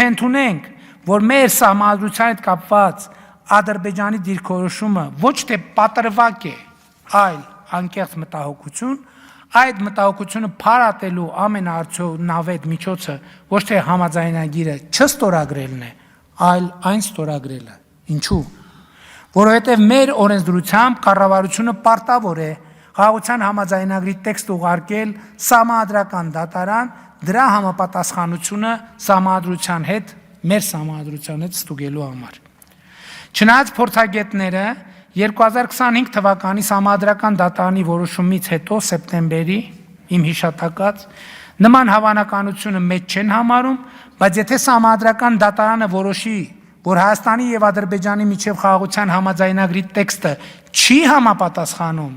Եթե ընդունենք, որ մեր սահմանադրության հետ կապված Ադրբեջանի դիրքորոշումը ոչ թե պատրվակ է, այլ անկեղծ մտահոգություն, այդ մտահոգությունը փարատելու ամենաարդյունավետ միջոցը ոչ թե համաձայնագիրը չստորագրելն է, այլ այն ստորագրելը։ Ինչու՞։ Որովհետև մեր օրենսդրությամբ կառավարությունը պարտավոր է խաղաղության համաձայնագրի տեքստ ուղարկել սահմանադրական դատարան դրա համապատասխանությունը սահմանադրության հետ, մեր սահմանադրության հետ ստուգելու համար։ Չնայած փորձագետները 2025 թվականի սահմանադրական դատարանի որոշումից հետո սեպտեմբերի իմ հիշատակած նման հավանականությունը մեծ չեն համարում, բայց եթե սահմանադրական դատարանը որոշի, որ Հայաստանի եւ Ադրբեջանի միջև խաղաղության համաձայնագրի տեքստը չի համապատասխանում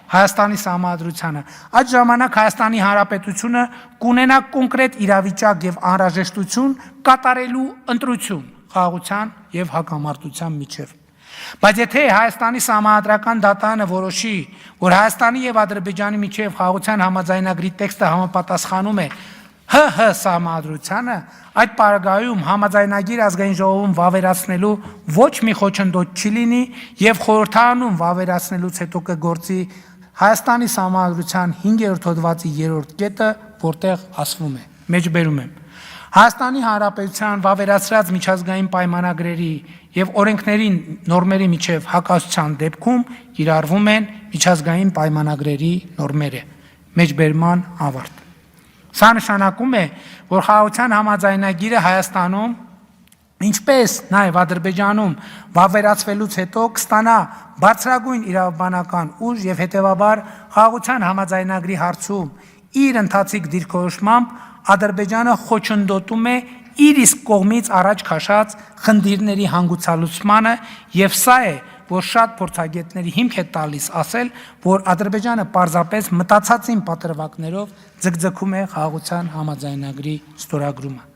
Հայաստանի սահմանադրությանը, այդ ժամանակ Հայաստանի Հանրապետությունը կունենա կոնկրետ իրավիճակ եւ անհրաժեշտություն կատարելու ընտրություն խաղաղության եւ հակամարտության միջև։ Բայց եթե Հայաստանի սահմանադրական դատարանը որոշի, որ Հայաստանի եւ Ադրբեջանի միջև խաղաղության համաձայնագրի տեքստը համապատասխանում է ՀՀ սահմանադրությանը, այդ պարագայում համաձայնագիր ազգային ժողովում վավերացնելու ոչ մի խոչընդոտ չի լինի եւ խորհրդարանում վավերացնելուց հետո կգործի Հայաստանի սահմանադրության 5-րդ հոդվածի 3-րդ կետը, որտեղ ասվում է. մեջբերում եմ. Հայաստանի Հանրապետության վավերացրած միջազգային պայմանագրերի եւ օրենքների նորմերի միջև հակասության դեպքում կիրառվում են միջազգային պայմանագրերի նորմերը։ Մեջբերման ավարտ։ Սա նշանակում է, որ խաղաղության համաձայնագիրը Հայաստանում, ինչպես նաև Ադրբեջանում վավերացվելուց հետո կստանա բարձրագույն իրավաբանական ուժ եւ հետեւաբար խաղաղության համաձայնագրի հարցում իր ընթացիկ դիրքորոշմամբ Ադրբեջանը խոչընդոտում է իր իսկ կողմից առաջ քաշած խնդիրների հանգուցալուծմանը եւ սա է, որ շատ փորձագետների հիմք է տալիս ասել, որ Ադրբեջանը պարզապես մտածածին պատրվակներով ձգձգում է խաղաղության համաձայնագրի ստորագրումը։